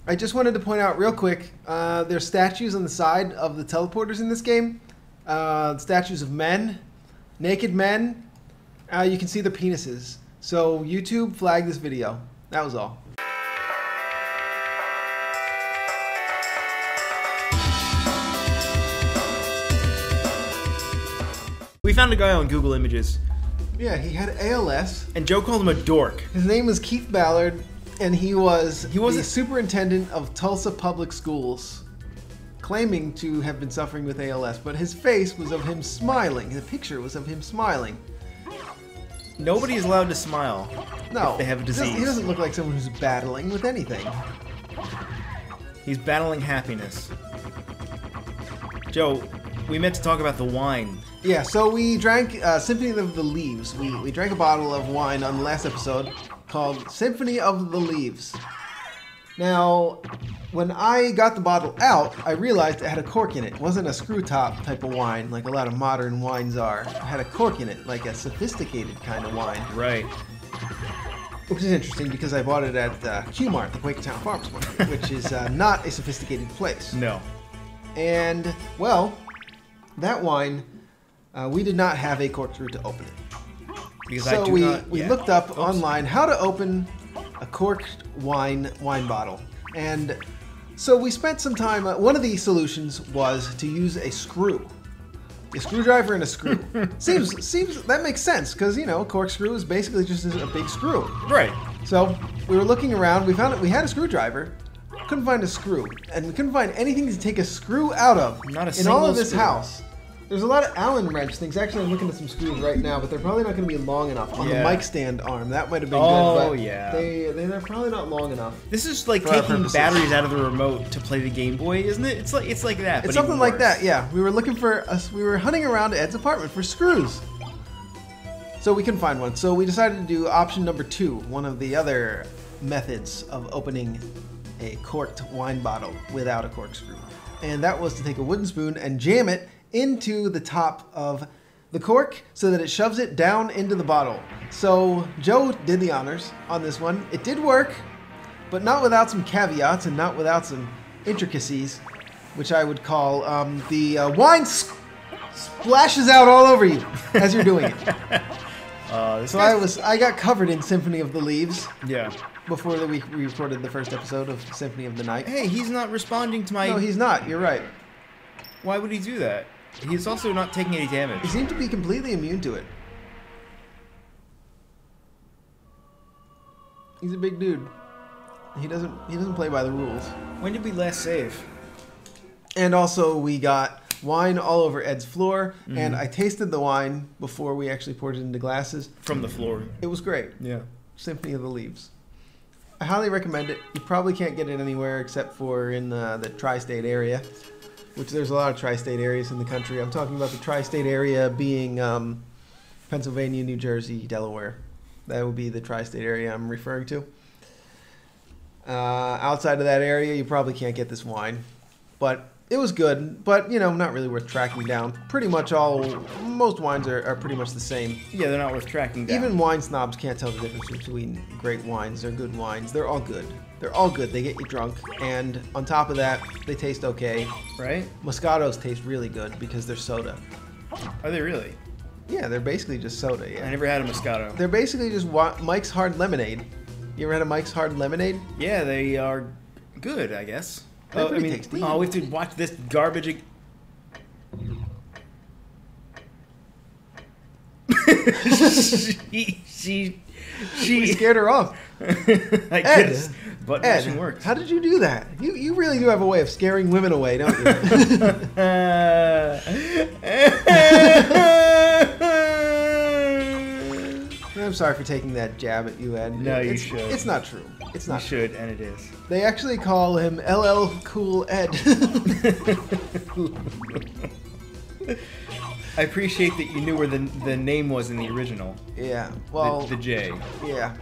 I just wanted to point out real quick, there's statues on the side of the teleporters in this game. Statues of men, naked men. You can see their penises. So YouTube flagged this video. That was all. We found a guy on Google Images. Yeah, he had ALS. And Joe called him a dork. His name was Keith Ballard, and he was the superintendent of Tulsa Public Schools, claiming to have been suffering with ALS, but his face was of him smiling. The picture was of him smiling. Nobody is allowed to smile if they have a disease. He doesn't look like someone who's battling with anything. He's battling happiness. Joe, we meant to talk about the wine. Yeah, so we drank Symphony of the Leaves. We drank a bottle of wine on the last episode called Symphony of the Leaves. Now, when I got the bottle out, I realized it had a cork in it. It wasn't a screw top type of wine like a lot of modern wines are. It had a cork in it, like a sophisticated kind of wine. Right. Which is interesting because I bought it at Q-Mart, the Quakertown Farmers Market, which is not a sophisticated place. No. And, well, that wine, we did not have a corkscrew to open it. Because so we looked up online how to open a corked wine bottle. And so we spent some time, one of the solutions was to use a screw. A screwdriver and a screw. seems that makes sense because, you know, a corkscrew is basically just a big screw. Right. So we were looking around, we found that we had a screwdriver, couldn't find a screw, and we couldn't find anything to take a screw out of in all of this house. There's a lot of Allen wrench things. Actually, I'm looking at some screws right now, but they're probably not going to be long enough on the mic stand arm. That might have been good, but they're probably not long enough. This is like taking batteries out of the remote to play the Game Boy, isn't it? It's like that. It's something like that, yeah. We were looking for we were hunting around Ed's apartment for screws. So we couldn't find one. So we decided to do option number 2, one of the other methods of opening a corked wine bottle without a corkscrew. And that was to take a wooden spoon and jam it into the top of the cork so that it shoves it down into the bottle. So Joe did the honors on this one. It did work, but not without some caveats and not without some intricacies, which I would call the wine splashes out all over you as you're doing it. So I got covered in Symphony of the Leaves. Yeah. Before we recorded the first episode of Symphony of the Night. Hey, he's not responding to my... No, he's not. You're right. Why would he do that? He's also not taking any damage. He seemed to be completely immune to it. He's a big dude. He doesn't play by the rules. When did we last save? And also we got wine all over Ed's floor, and I tasted the wine before we actually poured it into glasses. From the floor. It was great. Yeah. Symphony of the Leaves. I highly recommend it. You probably can't get it anywhere except for in the tri-state area, which there's a lot of tri-state areas in the country. I'm talking about the tri-state area being Pennsylvania, New Jersey, Delaware. That would be the tri-state area I'm referring to. Outside of that area, you probably can't get this wine. But it was good, but, you know, not really worth tracking down. Pretty much most wines are pretty much the same. Yeah, they're not worth tracking down. Even wine snobs can't tell the difference between great wines or good wines. They're all good. They're all good. They get you drunk, and on top of that, they taste okay. Right? Moscatos taste really good because they're soda. Are they really? Yeah, they're basically just soda, yeah. I never had a Moscato. They're basically just Mike's Hard Lemonade. You ever had a Mike's Hard Lemonade? Yeah, they are good, I guess. They're pretty tasty. Oh, we have to watch this garbage. We scared her off. I guess. But mashing works. How did you do that? You really do have a way of scaring women away, don't you? I'm sorry for taking that jab at you, Ed. No, you should. It's not true. It's not. You should, and it is. They actually call him LL Cool Ed. I appreciate that you knew where the name was in the original. Yeah. Well. The J. Yeah.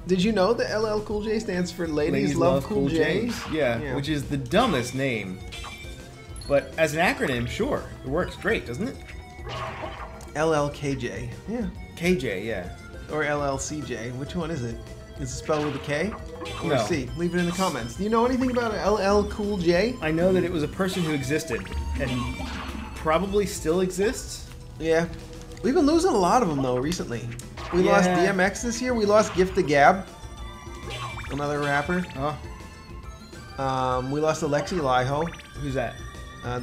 Did you know that LL Cool J stands for Ladies Love Cool J's? Yeah, which is the dumbest name. But as an acronym, sure, it works great, doesn't it? LLKJ. Yeah. KJ, yeah. Or LLCJ. Which one is it? Is it spelled with a K or No. a C? Leave it in the comments. Do you know anything about LL Cool J? I know that it was a person who existed and probably still exists. Yeah. We've been losing a lot of them, though, recently. We Yeah. lost DMX this year. We lost Gift the Gab, another rapper. Oh, We lost Alexi Laiho, who's that?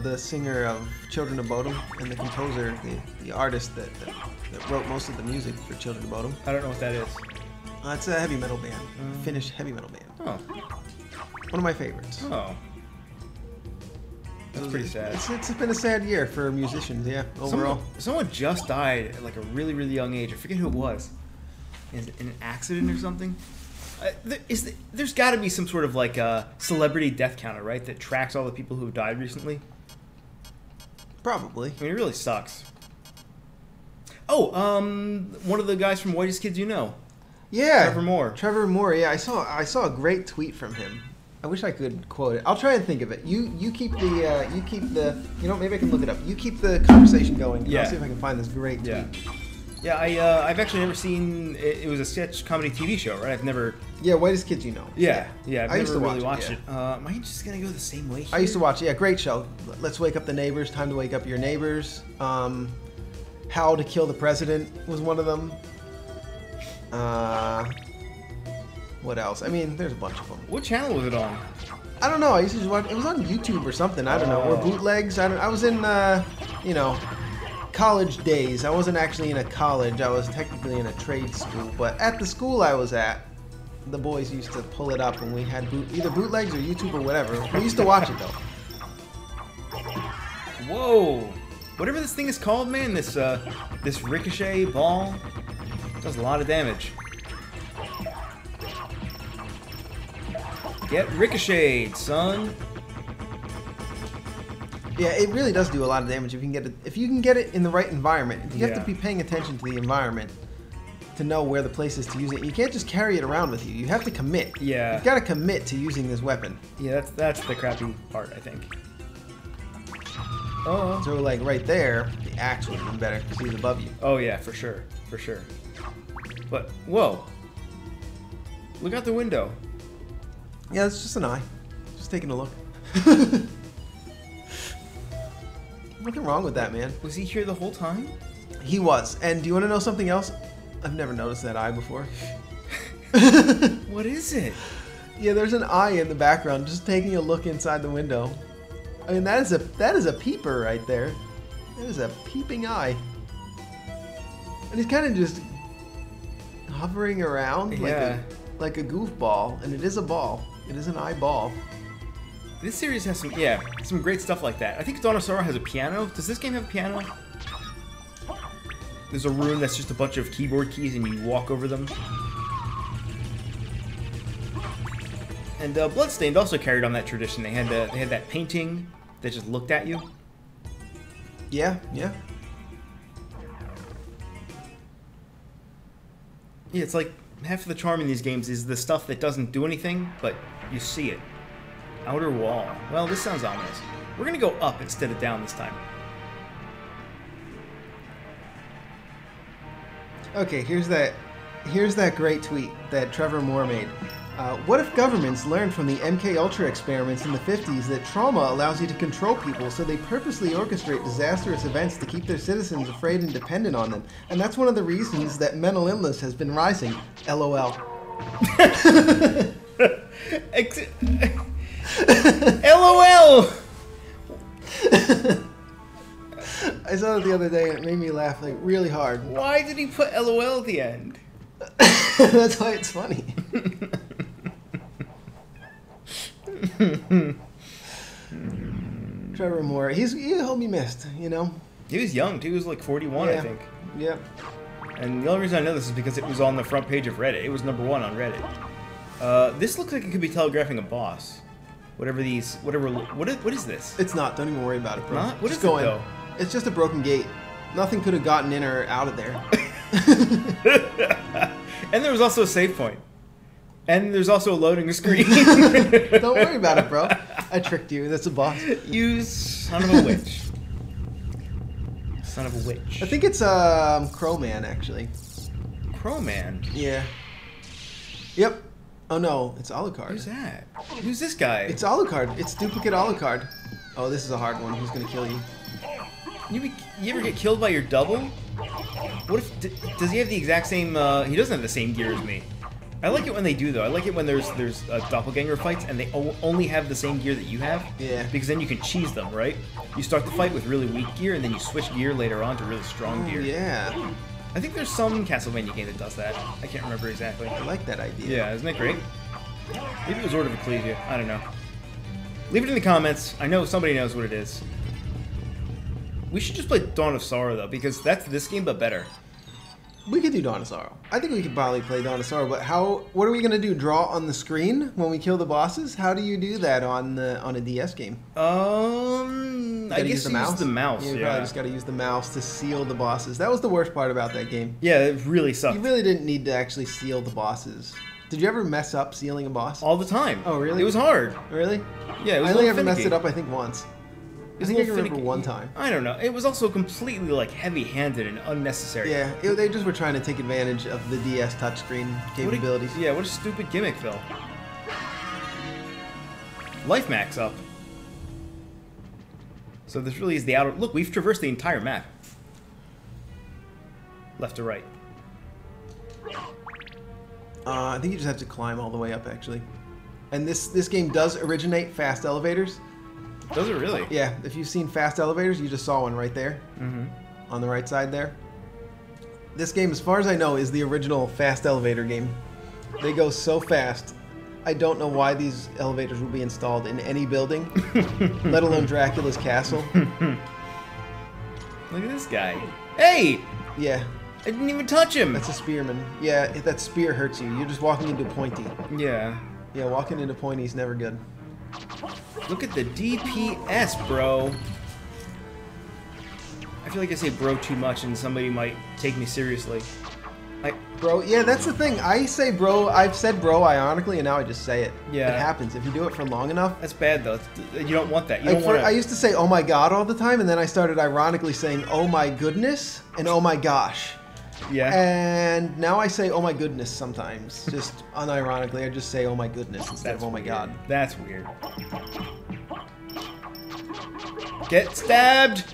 the singer of Children of Bodom, and the composer, the artist that wrote most of the music for Children of Bodom. I don't know what that is. It's a heavy metal band, Finnish heavy metal band. Oh, One of my favorites. oh, that's pretty sad. It's been a sad year for musicians, yeah, overall. Someone just died at like a really, really young age. I forget who it was. In an accident or something. There's got to be some sort of like a celebrity death counter, right? That tracks all the people who have died recently. Probably. I mean, it really sucks. Oh, one of the guys from Whitest Kids You Know. Yeah. Trevor Moore. Trevor Moore, yeah. I saw a great tweet from him. I wish I could quote it. I'll try and think of it. You keep the you know, maybe I can look it up. You keep the conversation going. Yeah. I'll see if I can find this great tweet. Yeah, I've actually never seen. It was a sketch comedy TV show, right? I've never. Yeah, Whitest Kids You Know. Yeah. I I've never used to really watch watched it, it. Am I just gonna go the same way? I used to watch it. Yeah, great show. Let's Wake Up the Neighbors. Time to Wake Up Your Neighbors. How to Kill the President was one of them. What else? I mean, there's a bunch of them. What channel was it on? I don't know. I used to just watch. It was on YouTube or something. I don't know. Or bootlegs. I was in, you know, college days. I wasn't actually in a college. I was technically in a trade school. But at the school I was at, the boys used to pull it up, and we had either bootlegs or YouTube or whatever. We used to watch it though. Whoa! Whatever this thing is called, man. This ricochet ball does a lot of damage. Get ricocheted, son. Yeah, it really does do a lot of damage if you can get it. If you can get it in the right environment, you have to be paying attention to the environment to know where the place is to use it. You can't just carry it around with you. You have to commit. Yeah. You've got to commit to using this weapon. Yeah, that's the crappy part, I think. Oh. So like right there, the axe would have been better because he's above you. Oh yeah, for sure, for sure. But whoa! Look out the window. Yeah, it's just an eye. Just taking a look. Nothing wrong with that, man. Was he here the whole time? He was. And do you want to know something else? I've never noticed that eye before. What is it? Yeah, there's an eye in the background just taking a look inside the window. I mean, that is a peeper right there. That is a peeping eye. And he's kind of just hovering around like a goofball, and it is a ball. It is an eyeball. This series has some great stuff like that. I think Dawn of Sorrow has a piano. Does this game have a piano? There's a room that's just a bunch of keyboard keys and you walk over them. And Bloodstained also carried on that tradition. They had that painting that just looked at you. Yeah, yeah. Yeah, it's like half of the charm in these games is the stuff that doesn't do anything, but you see it. Outer wall. Well, this sounds ominous. We're gonna go up instead of down this time. Okay, here's that great tweet that Trevor Moore made. What if governments learned from the MK Ultra experiments in the 50s that trauma allows you to control people, so they purposely orchestrate disastrous events to keep their citizens afraid and dependent on them? And that's one of the reasons that mental illness has been rising. LOL. LOL! I saw it the other day and it made me laugh like really hard. Why did he put LOL at the end? That's why it's funny. Trevor Moore, he'll be missed, you know? He was young too. He was like 41, Yeah. I think. Yep. And the only reason I know this is because it was on the front page of Reddit. It was #1 on Reddit. This looks like it could be telegraphing a boss. What is this? It's not. Don't even worry about it, bro. Not? What Just is it, go in. though? It's just a broken gate. Nothing could have gotten in or out of there. And there was also a save point. And there's also a loading screen. Don't worry about it, bro. I tricked you. That's a boss. You son of a witch. Son of a witch. I think it's Crowman, actually. Crowman. Yeah. Yep. Oh no, it's Alucard. Who's that? Who's this guy? It's Alucard. It's duplicate Alucard. Oh, this is a hard one. Who's gonna kill you? You ever get killed by your double? What if does he have the exact same? He doesn't have the same gear as me. I like it when they do though. I like it when there's doppelganger fights and they only have the same gear that you have. Yeah. Because then you can cheese them, right? You start the fight with really weak gear and then you switch gear later on to really strong gear. Yeah. I think there's some Castlevania game that does that. I can't remember exactly. I like that idea. Yeah, isn't that great? Maybe it was Order of Ecclesia. I don't know. Leave it in the comments. I know somebody knows what it is. We should just play Dawn of Sorrow though, because that's this game but better. We could do Dawn of Sorrow. I think we could probably play Dawn of Sorrow, but what are we gonna do? Draw on the screen when we kill the bosses? How do you do that on a DS game? I guess use the mouse. You probably just gotta use the mouse to seal the bosses. That was the worst part about that game. Yeah, it really sucked. You really didn't need to actually seal the bosses. Did you ever mess up sealing a boss? All the time. Oh, really? It was hard. Really? Yeah, it was I only ever messed it up, I think, once. I think I can remember one time. I don't know. It was also completely like heavy-handed and unnecessary. Yeah, they just were trying to take advantage of the DS touchscreen capabilities. What a stupid gimmick, Phil. Life max up. So this really is the outer... Look, we've traversed the entire map. Left to right. I think you just have to climb all the way up, actually. And this game does originate fast elevators. Does it really? Yeah, if you've seen fast elevators, you just saw one right there. On the right side there. This game, as far as I know, is the original fast elevator game. They go so fast. I don't know why these elevators will be installed in any building, let alone Dracula's castle. Look at this guy. Hey! Yeah. I didn't even touch him. That's a spearman. Yeah, if that spear hurts you, you're just walking into pointy. Yeah. Yeah, walking into pointy is never good. Look at the DPS, bro. I feel like I say bro too much and somebody might take me seriously. Bro, yeah, that's the thing. I say bro, I've said bro ironically, and now I just say it. Yeah. It happens. If you do it for long enough. That's bad, though. You don't want that. You don't want to... I used to say oh my god all the time, and then I started ironically saying oh my goodness and oh my gosh. Yeah. And now I say oh my goodness sometimes. Just unironically, I just say oh my goodness instead of oh my god. That's weird. Get stabbed!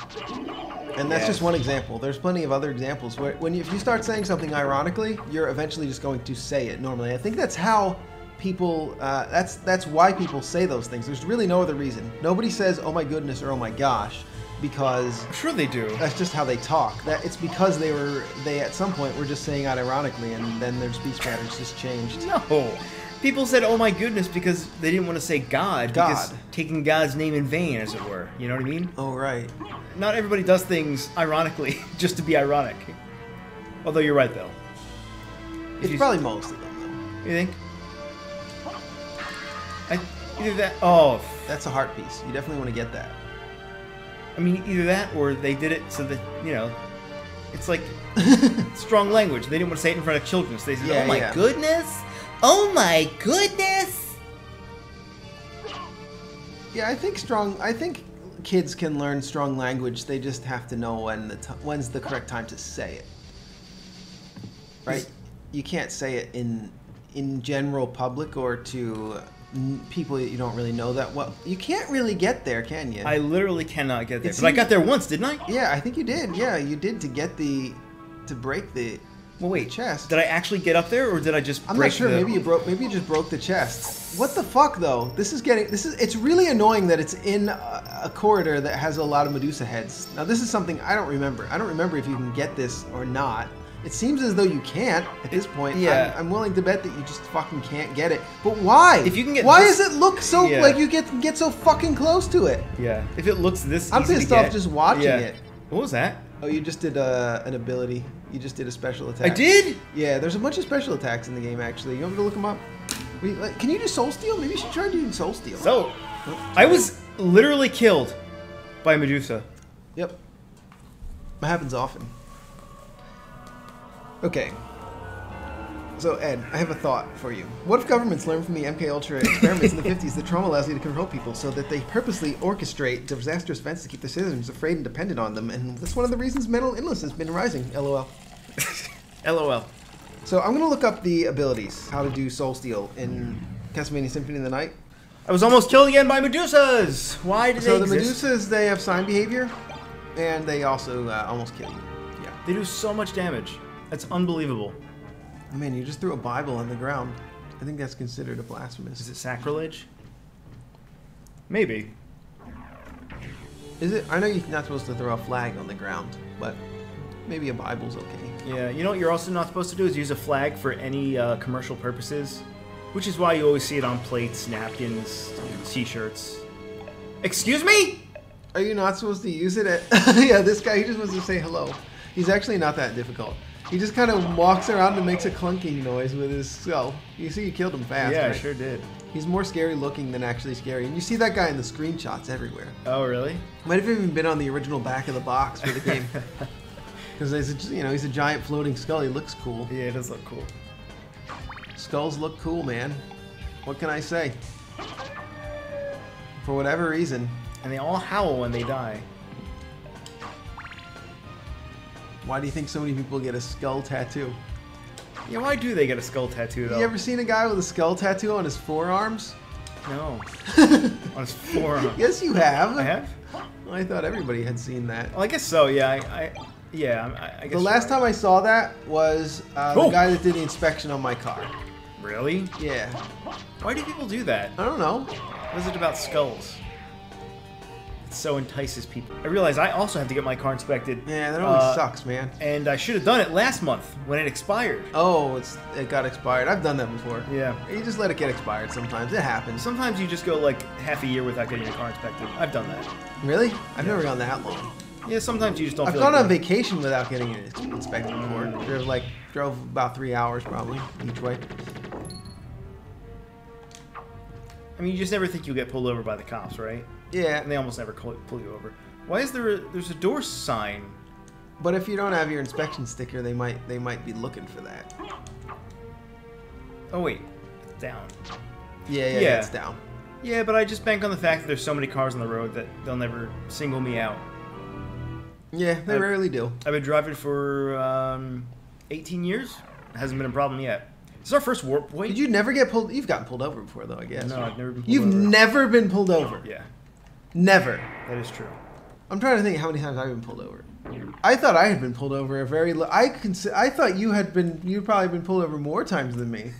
And that's just one example. There's plenty of other examples where if you start saying something ironically, you're eventually just going to say it normally. I think that's how people, that's why people say those things. There's really no other reason. Nobody says oh my goodness or oh my gosh because... I'm sure they do. That's just how they talk. It's because they at some point were just saying it ironically and then their speech patterns just changed. No. People said, oh my goodness, because they didn't want to say God. Because taking God's name in vain, as it were. You know what I mean? Oh, right. Not everybody does things ironically, just to be ironic. Although you're right, though. It's probably most of them, though. You think? Either that... Oh. That's a heart piece. You definitely want to get that. I mean, either that, or they did it so that, you know... It's like strong language. They didn't want to say it in front of children, so they said, oh my goodness... Oh my goodness! Yeah, I think kids can learn strong language. They just have to know when's the correct time to say it. Right? You can't say it in general public or to people that you don't really know that well. You can't really get there, can you? I literally cannot get there. But I got there once, didn't I? Yeah, I think you did. Yeah, you did to break the... Well, wait. Chest. Did I actually get up there, or did I just? I'm not sure. Maybe you just broke the chest. What the fuck, though? It's really annoying that it's in a corridor that has a lot of Medusa heads. Now, this is something I don't remember. I don't remember if you can get this or not. It seems as though you can't at this point. Yeah. I'm willing to bet that you just fucking can't get it. But why? If you can get why this, does it look so like you get so fucking close to it? Yeah. If it looks this I'm easy pissed to get, off just watching it. What was that? Oh, you just did an ability. You just did a special attack. I did? Yeah, there's a bunch of special attacks in the game, actually. You want me to look them up? Can you do Soul Steal? Maybe you should try doing Soul Steal. So, I was literally killed by Medusa. Yep. That happens often. Okay. So, Ed, I have a thought for you. What if governments learn from the MKUltra experiments in the 50s that trauma allows you to control people so that they purposely orchestrate disastrous events to keep their citizens afraid and dependent on them? And that's one of the reasons mental illness has been rising, LOL. LOL. So I'm gonna look up the abilities, how to do Soul Steal in Castlevania Symphony of the Night. I was almost killed again by Medusas! Why did they exist? So the Medusas, they have sign behavior, and they also almost kill you. Yeah. They do so much damage. That's unbelievable. Oh, man, you just threw a Bible on the ground. I think that's considered a blasphemous. Is it sacrilege? Maybe. Is it? I know you're not supposed to throw a flag on the ground, but maybe a Bible's okay. Yeah, you know what you're also not supposed to do is use a flag for any commercial purposes, which is why you always see it on plates, napkins, t-shirts. Excuse me? Are you not supposed to use it at... Yeah, this guy, he just wants to say hello. He's actually not that difficult. He just kind of walks around and makes a clunking noise with his skull. You see, you killed him fast, Yeah, right? I sure did. He's more scary looking than actually scary. And you see that guy in the screenshots everywhere. Oh, really? Might have even been on the original back of the box for the game. Because he's a giant floating skull. He looks cool. Yeah, it does look cool. Skulls look cool, man. What can I say? For whatever reason. And they all howl when they die. Why do you think so many people get a skull tattoo? Yeah, why do they get a skull tattoo, though? You ever seen a guy with a skull tattoo on his forearms? No. On his forearm. Yes, you have. I have? I thought everybody had seen that. Well, I guess so, yeah. I guess The last time I saw that was the guy that did the inspection on my car. Really? Yeah. Why do people do that? I don't know. What is it about skulls? It so entices people. I realize I also have to get my car inspected. Yeah, that always sucks, man. And I should have done it last month when it expired. Oh, it got expired. I've done that before. Yeah. You just let it get expired sometimes. It happens. Sometimes you just go like half a year without getting your car inspected. I've done that. Really? I've never gone that long. Yeah, sometimes you just don't I've feel gone like on vacation without getting it inspected before. Drove about 3 hours probably each way. I mean, you just never think you'll get pulled over by the cops, right? Yeah. And they almost never pull you over. Why is there's a door sign? But if you don't have your inspection sticker, they might be looking for that. Oh wait, it's down. Yeah, it's down. Yeah, but I just bank on the fact that there's so many cars on the road that they'll never single me out. Yeah, they rarely do. I've been driving for 18 years. It hasn't been a problem yet. This is our first warp point. Did you never get pulled? You've gotten pulled over before, though, I guess. No, I've never been pulled over. You've never been pulled over? Yeah. Never. That is true. I'm trying to think how many times I've been pulled over. I thought I had been pulled over I thought you'd probably been pulled over more times than me.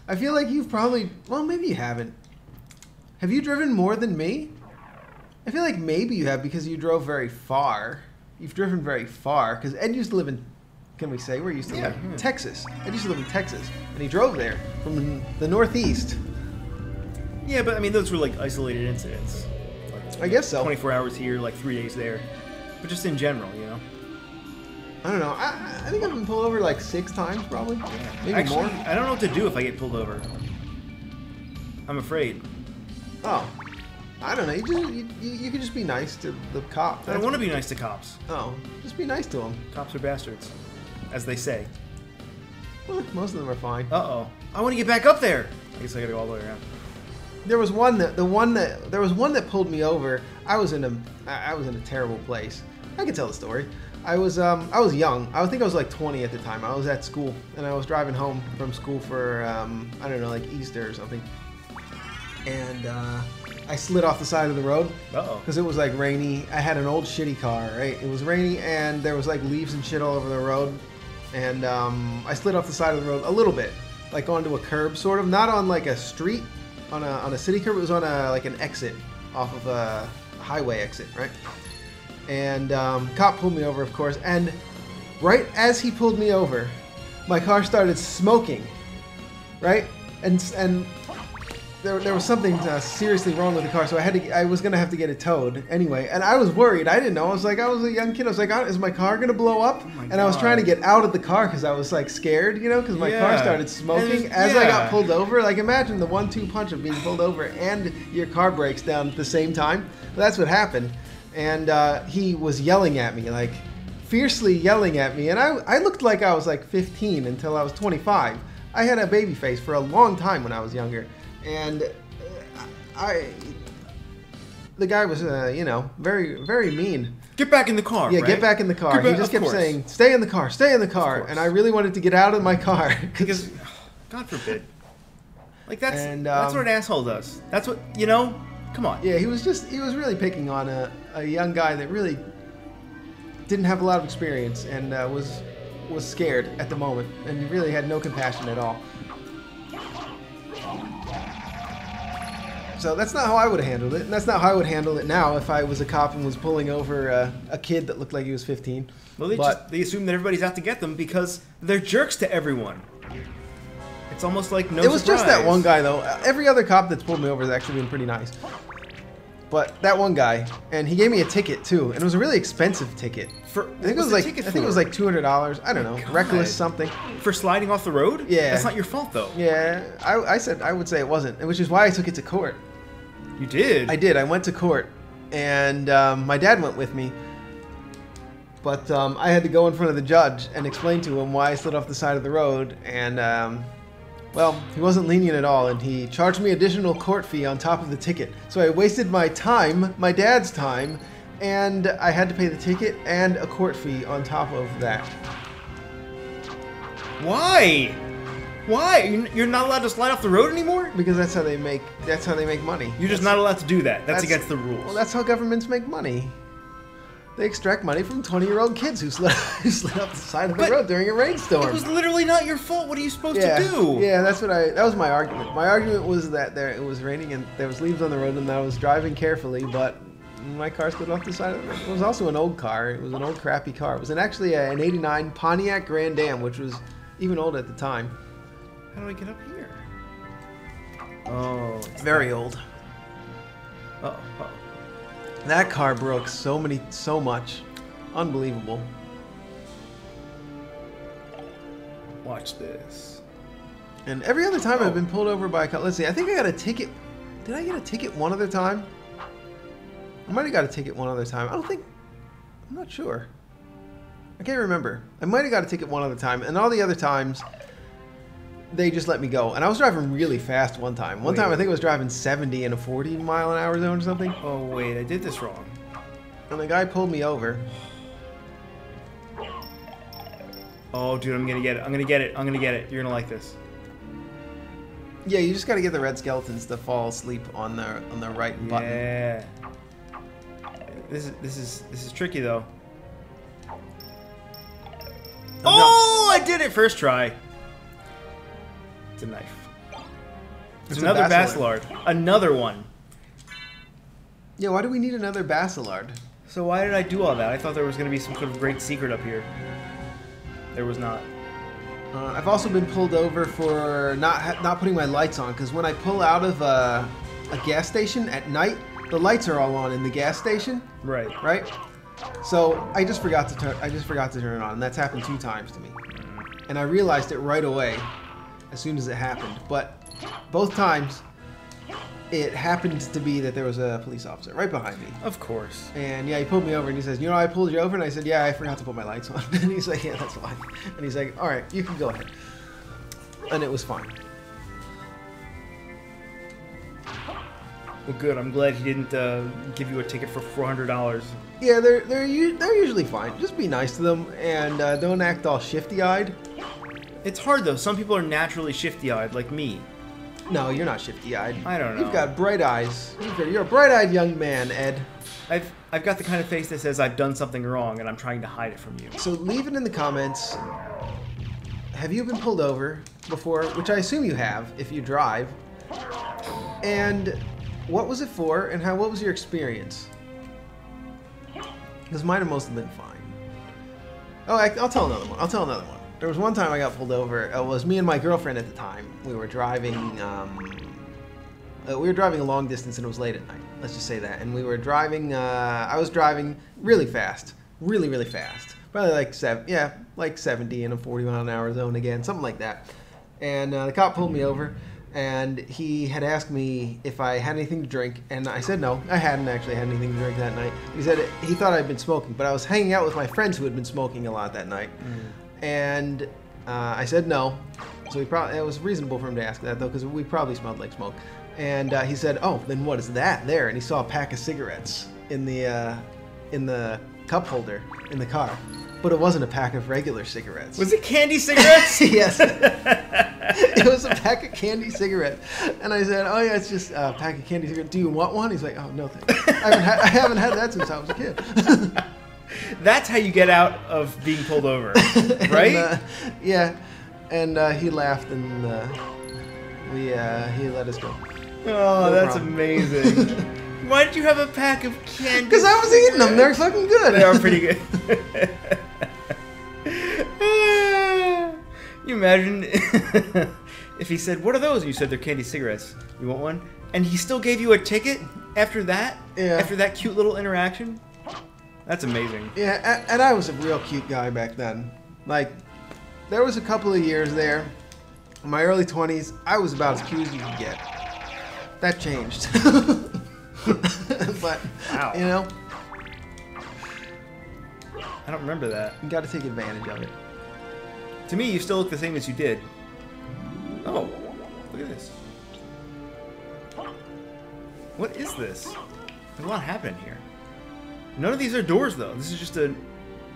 I feel like you've probably, well, maybe you haven't. Have you driven more than me? I feel like maybe you have because you drove very far. You've driven very far because Ed used to live in, can we say where he used to live? Yeah. Texas. Ed used to live in Texas, and he drove there from the Northeast. Yeah, but I mean, those were like isolated incidents. I guess so. 24 hours here, like 3 days there. But just in general, you know? I don't know. I think I've been pulled over like 6 times probably. Yeah. Maybe Actually, more. I don't know what to do if I get pulled over. I'm afraid. Oh. I don't know. You can just be nice to the cop. I don't want to be nice to cops. Oh, just be nice to them. Cops are bastards, as they say. Well, most of them are fine. Uh-oh. I want to get back up there. I guess I gotta go all the way around. There was one that pulled me over. I was in a terrible place. I can tell the story. I was young. I think I was like 20 at the time. I was at school and I was driving home from school for I don't know, like Easter or something. And I slid off the side of the road because it was like rainy. I had an old shitty car, right? It was rainy and there was like leaves and shit all over the road. And I slid off the side of the road a little bit, like onto a curb, sort of, not on like a street, on a city curb. It was on like an exit off of a highway exit, right? And cop pulled me over, of course. And right as he pulled me over, my car started smoking, right? And there was something seriously wrong with the car, so I was gonna have to get it towed anyway. And I was worried. I didn't know. I was a young kid. I was like, is my car gonna blow up? And I was trying to get out of the car because I was like scared, you know, because my car started smoking as I got pulled over. Like imagine the 1-2 punch of being pulled over and your car breaks down at the same time. Well, that's what happened. And he was yelling at me, like fiercely yelling at me. And I looked like I was like 15 until I was 25. I had a baby face for a long time when I was younger. And the guy was, you know, very, very mean. Get back in the car. Yeah, right? get back in the car. He just kept saying, "Stay in the car, stay in the car," and I really wanted to get out of my car because, God forbid, like that's what an asshole does. That's what you know. Come on. Yeah, he was really picking on a young guy that really didn't have a lot of experience and was scared at the moment, and he really had no compassion at all. So that's not how I would have handled it, and that's not how I would handle it now if I was a cop and was pulling over a kid that looked like he was 15. Well, they assume that everybody's out to get them because they're jerks to everyone. It's almost like no. It was just that one guy though. Every other cop that's pulled me over has actually been pretty nice. But that one guy, and he gave me a ticket too, and it was a really expensive ticket. I think it was like $200. I don't know, reckless something. For sliding off the road? Yeah, that's not your fault though. Yeah, I would say it wasn't, which is why I took it to court. You did? I did. I went to court, and my dad went with me. But I had to go in front of the judge and explain to him why I slid off the side of the road, and well, he wasn't lenient at all, and he charged me additional court fee on top of the ticket. So I wasted my time, my dad's time, and I had to pay the ticket and a court fee on top of that. Why? Why? You're not allowed to slide off the road anymore? Because that's how they make money. You're just not allowed to do that. That's against the rules. Well, that's how governments make money. They extract money from 20-year-old kids who slid off the side of the road during a rainstorm. It was literally not your fault. What are you supposed to do? Yeah, that was my argument. My argument was that it was raining and there was leaves on the road and I was driving carefully, but my car slid off the side of the road. It was also an old car. It was an old crappy car. It was actually an '89 Pontiac Grand Am, which was even old at the time. How do I get up here? Oh, very old. Uh-oh. That car broke so much. Unbelievable. Watch this. And every other time I've been pulled over by a cop. Let's see, I think I got a ticket. Did I get a ticket one other time? I might have got a ticket one other time. I'm not sure. I can't remember. I might have got a ticket one other time, and all the other times they just let me go. And I was driving really fast one time. One time I think I was driving 70 in a 40-mile-an-hour zone or something. Oh, wait, I did this wrong. And the guy pulled me over. Oh, dude, I'm gonna get it. I'm gonna get it. I'm gonna get it. You're gonna like this. Yeah, you just gotta get the red skeletons to fall asleep on the right button. Yeah. This is tricky though. Oh, I did it first try. It's a knife. There's another Bacillard. Another one. Yeah, why do we need another Bacillard? So why did I do all that? I thought there was going to be some sort of great secret up here. There was not. I've also been pulled over for not putting my lights on, because when I pull out of a gas station at night, the lights are all on in the gas station. Right. Right? So I just forgot to turn it on, and that's happened 2 times to me. And I realized it right away as soon as it happened. But both times it happened to be that there was a police officer right behind me. Of course. And yeah, he pulled me over and he says, "You know, I pulled you over," and I said, "Yeah, I forgot to put my lights on." And he's like, "Yeah, that's fine." And he's like, "All right, you can go ahead." And it was fine. Well, good. I'm glad he didn't give you a ticket for $400. Yeah, they're usually fine. Just be nice to them and don't act all shifty-eyed. It's hard though. Some people are naturally shifty-eyed, like me. No, you're not shifty-eyed. I don't know. You've got bright eyes. You're a bright-eyed young man, Ed. I've got the kind of face that says I've done something wrong and I'm trying to hide it from you. So leave it in the comments. Have you been pulled over before? Which I assume you have if you drive. And what was it for? And what was your experience? Because mine have mostly been fine. Oh, I'll tell another one. There was one time I got pulled over. It was me and my girlfriend at the time. We were driving. We were driving a long distance, and it was late at night. Let's just say that. And we were driving. I was driving really fast, really fast. Probably like 70 in a 40-mile-an-hour zone again, something like that. And the cop pulled me over, and he had asked me if I had anything to drink, and I said no. I hadn't actually had anything to drink that night. He said he thought I'd been smoking, but I was hanging out with my friends who had been smoking a lot that night. And I said no. So it was reasonable for him to ask that, though, because we probably smelled like smoke. And he said, "Oh, then what is that there?" And he saw a pack of cigarettes in the cup holder in the car, but it wasn't a pack of regular cigarettes. Was it candy cigarettes? Yes. It was a pack of candy cigarettes. And I said, "Oh yeah, it's just a pack of candy cigarettes. Do you want one?" He's like, "Oh no, thanks. I haven't had that since I was a kid." That's how you get out of being pulled over, right? And, yeah. And he laughed, and he let us go. Oh, No that's problem. amazing. Why did you have a pack of candy? Because I was eating them. They're fucking good. They are pretty good. You imagine if he said, "What are those?" And you said, "They're candy cigarettes. You want one?" And he still gave you a ticket after that? Yeah. After that cute little interaction? That's amazing. Yeah, and I was a real cute guy back then. Like, there was a couple of years there, in my early 20s, I was about as cute as you could get. That changed. But, Wow. you know, I don't remember that. you got to take advantage of it. To me, you still look the same as you did. Oh, look at this. What is this? There's a lot happening here. None of these are doors, though. This is just a...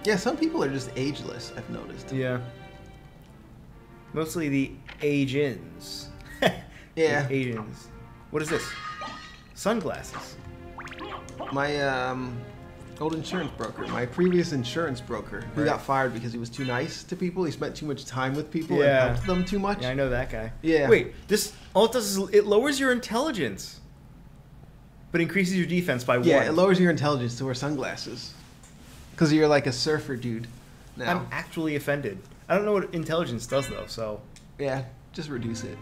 Yeah, some people are just ageless, I've noticed. Yeah. Mostly the Asians. Yeah. The Asians. What is this? Sunglasses. My old insurance broker, my previous insurance broker, who Right. got fired because he was too nice to people. He spent too much time with people Yeah. and helped them too much. Yeah, I know that guy. Yeah. Wait, this... All it does is it lowers your intelligence. But increases your defense by 1. Yeah, it lowers your intelligence to wear sunglasses. Because you're like a surfer dude now. I'm actually offended. I don't know what intelligence does, though, so... Yeah, just reduce it.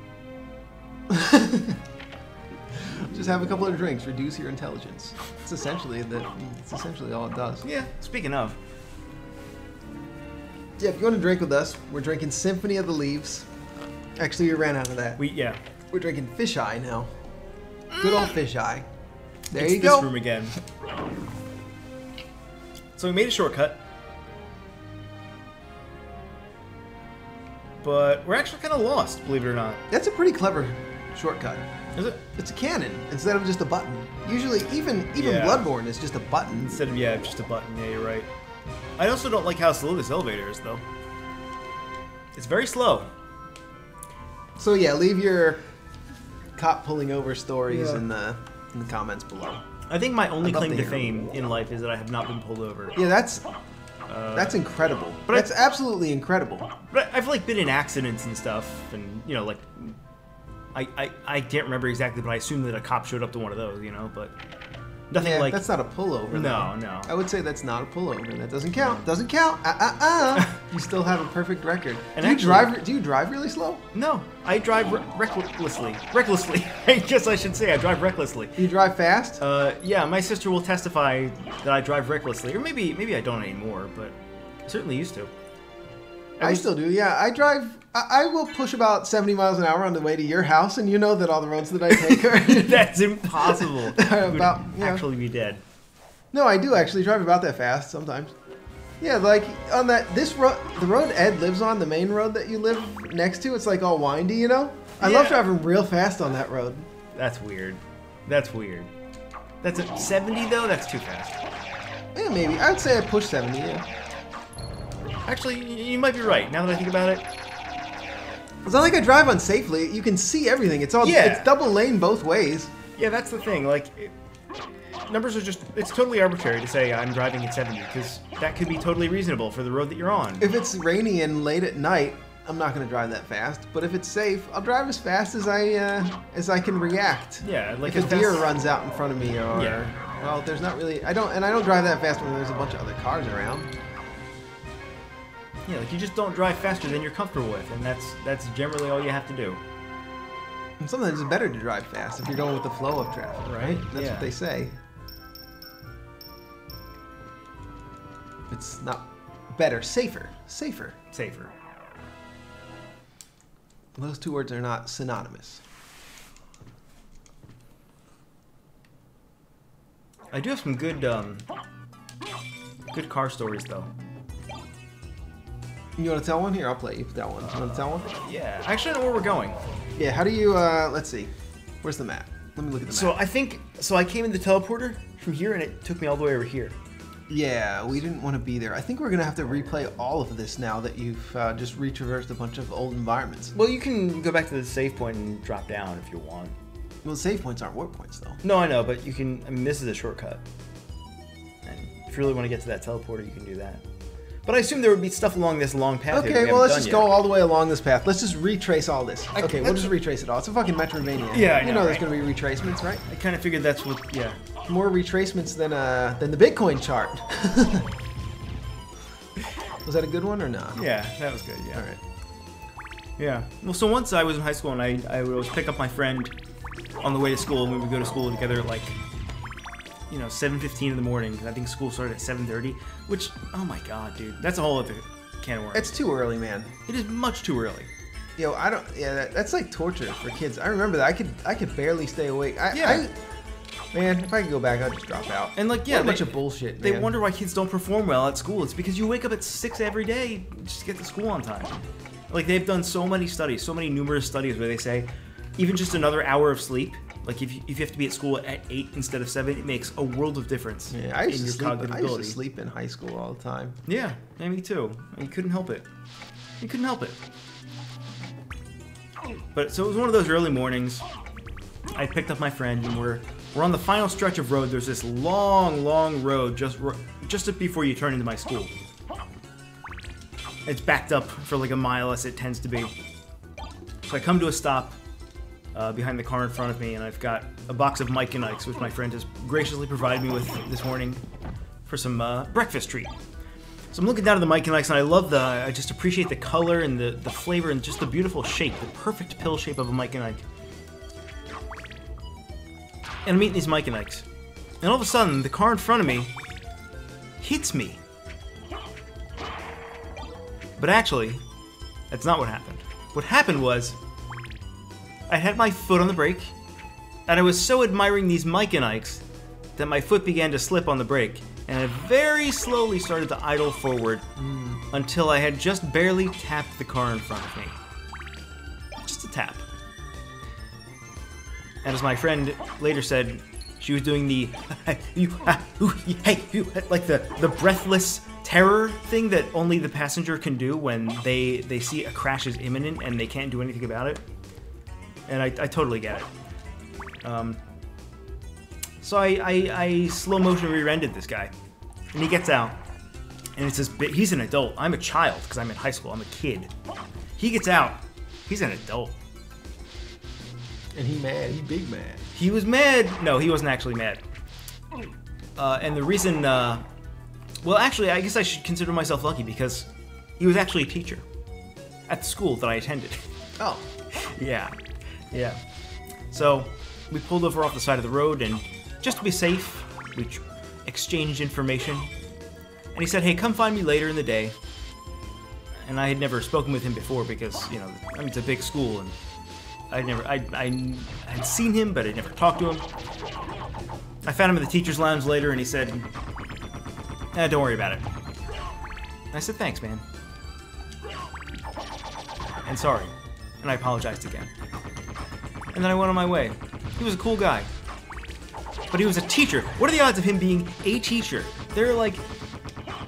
Just have a couple of drinks, reduce your intelligence. It's essentially all it does. Yeah, speaking of... Yeah, if you want to drink with us, we're drinking Symphony of the Leaves. Actually, we ran out of that. Yeah. We're drinking Fish Eye now. Good old Fish Eye. There It's you go. this room again. So we made a shortcut. But we're actually kind of lost, believe it or not. That's a pretty clever shortcut. Is it? It's a cannon instead of just a button. Usually, even Yeah. Bloodborne is just a button. Instead of, yeah, just a button. Yeah, you're right. I also don't like how slow this elevator is, though. It's very slow. So yeah, leave your cop pulling over stories Yeah. in the comments below. I think my only I'd love claim to to hear fame in life is that I have not been pulled over. Yeah, that's incredible. but That's absolutely incredible. But I've like been in accidents and stuff, and you know, like I can't remember exactly, but I assume that a cop showed up to one of those, you know, but nothing Yeah, like that's not a pullover. no, though. no. I would say that's not a pullover. That doesn't count. Doesn't count. You still have a perfect record. And do you actually- drive? Do you drive really slow? No, I drive recklessly. Recklessly. I guess I should say I drive recklessly. Do you drive fast? Yeah, my sister will testify that I drive recklessly, or maybe I don't anymore, but I certainly used to. I still do. Yeah, I drive. I will push about 70 miles an hour on the way to your house, and you know that all the roads that I take are. That's impossible. About, You would you know. actually be dead. No, I do actually drive about that fast sometimes. Yeah, like on this road, the road Ed lives on, the main road that you live next to, it's like all windy, you know? I love Yeah. driving real fast on that road. That's weird. That's weird. That's a 70 though? That's too fast. Yeah, maybe. I'd say I push 70, yeah. Actually, you might be right, now that I think about it. It's not like I drive unsafely. You can see everything. It's all Yeah. it's double lane both ways. Yeah, that's the thing, like, numbers are just, it's totally arbitrary to say I'm driving at 70, because that could be totally reasonable for the road that you're on. If it's rainy and late at night, I'm not going to drive that fast. But if it's safe, I'll drive as fast as I can react. Yeah, like if as a deer fast- runs out in front of me, or Yeah. well, there's not really. I don't drive that fast when there's a bunch of other cars around. Yeah, like you just don't drive faster than you're comfortable with, and that's generally all you have to do. And sometimes it's better to drive fast if you're going with the flow of traffic, right? That's Yeah. what they say. It's not better, safer. Safer. Those two words are not synonymous. I do have some good car stories though. You want to tell one? Here, I'll play you that one. You want to tell one? Yeah, actually I know where we're going. Yeah, how do you, let's see. Where's the map? Let me look at the So map. I think I came in the teleporter from here, and it took me all the way over here. Yeah, we didn't want to be there. I think we're going to have to replay all of this now that you've just retraversed a bunch of old environments. Well, you can go back to the save point and drop down if you want. Well, save points aren't warp points, though. No, I know, but you can... I mean, this is a shortcut. And if you really want to get to that teleporter, you can do that. But I assume there would be stuff along this long path here that Okay, we well, let's haven't just done go all the way along this path. Let's just retrace all this. Okay, we'll that's- just retrace it all. It's a fucking Metroidvania. Yeah, I You know, know there's right? going to be retracements, right? I kind of figured that's what... Yeah. More retracements than the Bitcoin chart. Was that a good one or not? Yeah, that was good, yeah. All right. Yeah. Well, so once I was in high school, and I would always pick up my friend on the way to school, and we would go to school together at, like, you know, 7:15 in the morning. I think school started at 7:30, which, oh my god, dude. That's a whole other can of worms. It's too early, man. It is much too early. Yo, I don't. Yeah, that's like torture for kids. I remember that. I could barely stay awake. Man, if I could go back, I'd just drop out. And like, yeah, what a bunch of bullshit. They man. wonder why kids don't perform well at school. It's because you wake up at 6 every day just to get to school on time. Like, they've done so many studies, so many numerous studies where they say even just another hour of sleep, like if you have to be at school at 8 instead of 7, it makes a world of difference Yeah, I used, in to your sleep, cognitive I used to ability. sleep in high school all the time. Yeah, me too. You couldn't help it. You couldn't help it. But so it was one of those early mornings. I picked up my friend, and we're on the final stretch of road. There's this long road just before you turn into my school. It's backed up for like a mile, as it tends to be. So I come to a stop behind the car in front of me, and I've got a box of Mike and Ike's, which my friend has graciously provided me with this morning for some breakfast treat. So I'm looking down at the Mike and Ike's, and I just appreciate the color and the flavor and just the beautiful shape, the perfect pill shape of a Mike and Ike. And I'm eating these Mike and Ike's, and all of a sudden, the car in front of me hits me. But actually, that's not what happened. What happened was, I had my foot on the brake, and I was so admiring these Mike and Ike's that my foot began to slip on the brake, and I very slowly started to idle forward until I had just barely tapped the car in front of me. Just a tap. And as my friend later said, she was doing the like the breathless terror thing that only the passenger can do when they see a crash is imminent and they can't do anything about it. And I totally get it. So I slow motion rear-ended this guy, and he gets out, and it's this bit. He's an adult. I'm a child because I'm in high school. I'm a kid. He gets out. He's an adult. And he mad. He big mad. He was mad. No, he wasn't actually mad. And the reason, well, actually, I guess I should consider myself lucky because he was actually a teacher at the school that I attended. Oh. Yeah. So we pulled over off the side of the road, and just to be safe, we exchanged information. And he said, "Hey, come find me later in the day." And I had never spoken with him before because, you know, I mean, it's a big school, and I had seen him, but I'd never talked to him. I found him in the teacher's lounge later, and he said, "Don't worry about it." And I said, "Thanks, man." And sorry. And I apologized again. And then I went on my way. He was a cool guy. But he was a teacher. What are the odds of him being a teacher? There are like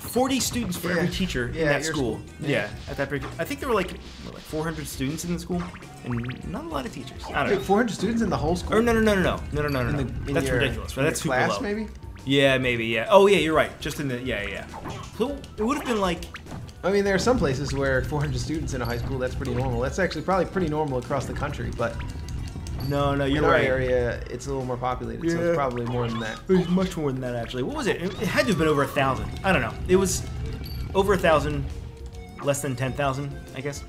40 students for every teacher in that school. Yeah, at that I think there were like 400 students in the school, and not a lot of teachers. I don't know. 400 students in the whole school? Or no. In That's your, ridiculous. Right? That's super class, low. maybe? Yeah, maybe. Yeah. Oh, yeah. You're right. Just in the yeah. So it would have been like. I mean, there are some places where 400 students in a high school, that's pretty normal. That's actually probably pretty normal across the country, but No, you're in our right. area, it's a little more populated, so Yeah. it's probably more than that. It was much more than that, actually. What was it? It had to have been over 1,000. I don't know. It was over 1,000, less than 10,000, I guess.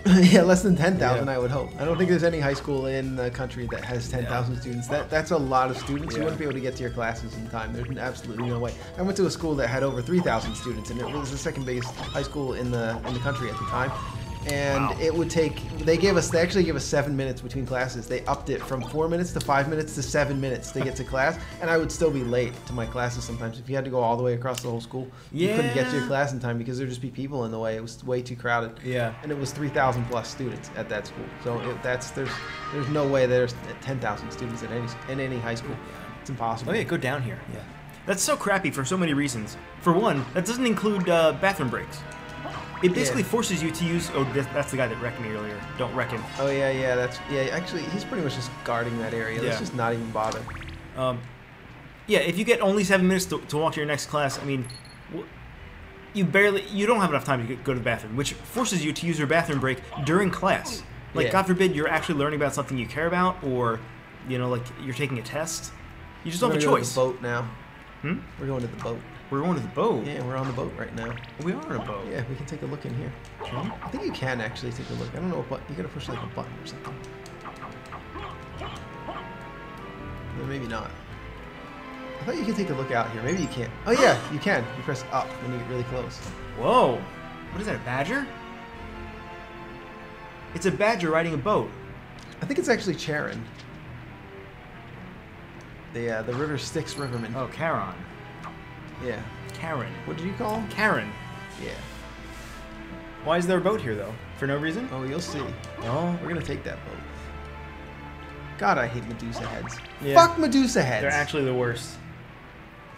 Yeah, less than 10,000, Yeah. I would hope. I don't think there's any high school in the country that has 10,000 students. That's a lot of students. You Yeah. wouldn't be able to get to your classes in time. There's absolutely no way. I went to a school that had over 3,000 students, and it was the second biggest high school in the country at the time. And Wow. it would take. They actually gave us 7 minutes between classes. They upped it from 4 minutes to 5 minutes to 7 minutes to get to class, and I would still be late to my classes sometimes. If you had to go all the way across the whole school, you couldn't get to your class in time because there'd just be people in the way. It was way too crowded. Yeah. And it was 3,000 plus students at that school. So there's no way there's 10,000 students at any high school. It's impossible. Oh yeah, go down here. Yeah. That's so crappy for so many reasons. For one, that doesn't include bathroom breaks. It basically forces you to use. Oh, that's the guy that wrecked me earlier. Don't wreck him. Oh yeah. Actually, he's pretty much just guarding that area. Let's just not even bother. Yeah, if you get only 7 minutes to walk to your next class, I mean, you don't have enough time to go to the bathroom, which forces you to use your bathroom break during class. Like, God forbid you're actually learning about something you care about, or, like you're taking a test. You just don't have a choice. We're going to the boat now. Hmm? We're going to the boat. We're going to the boat? Yeah, we're on the boat right now. We are on a boat. Yeah, we can take a look in here. Can you? I think you can actually take a look. I don't know what button. You gotta push like a button or something. Or maybe not. I thought you could take a look out here. Maybe you can't. Oh yeah, you can. You press up when you get really close. Whoa. What is that, a badger? It's a badger riding a boat. I think it's actually Charon. The River Styx Riverman. Oh, Charon. Yeah. Karen. What did you call him? Karen. Yeah. Why is there a boat here, though? For no reason? Oh, you'll see. Oh. We're gonna take that boat. God, I hate Medusa heads. Yeah. Fuck Medusa heads. They're actually the worst.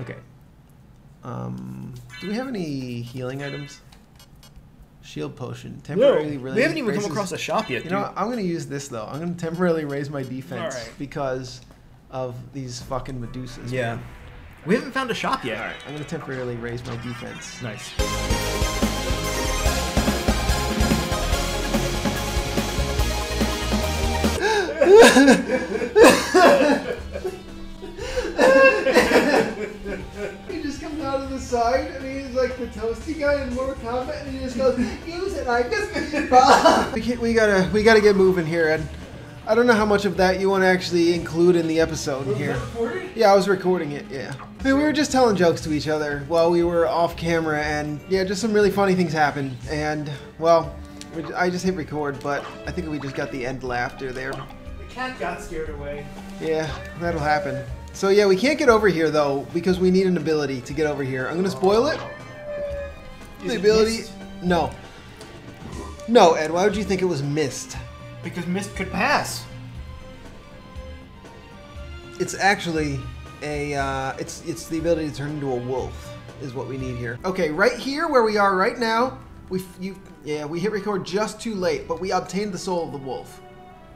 Okay. Do we have any healing items? Shield potion. Temporarily we haven't even come across a shop yet, You know what? I'm going to use this, though. I'm going to temporarily raise my defense All right. because of these fucking Medusas. Yeah. Man. We haven't found a shop yet. All right. I'm going to temporarily raise my defense. Nice. He just comes out of the side and he's like the toasty guy in Mortal Kombat and he just goes, use it, I just we gotta get moving here, Ed. I don't know how much of that you want to actually include in the episode here. Yeah, I was recording it, yeah. We were just telling jokes to each other while we were off camera, and yeah, just some really funny things happened. And, well, I just hit record, but I think we just got the end laughter there. The cat got scared away. Yeah, that'll happen. So yeah, we can't get over here though, because we need an ability to get over here. I'm gonna spoil it. Is The it ability... mist? No. No, Ed, why would you think it was mist? Because mist could pass. It's actually a, it's the ability to turn into a wolf, is what we need here. Okay, right here where we are right now, we hit record just too late, but we obtained the soul of the wolf,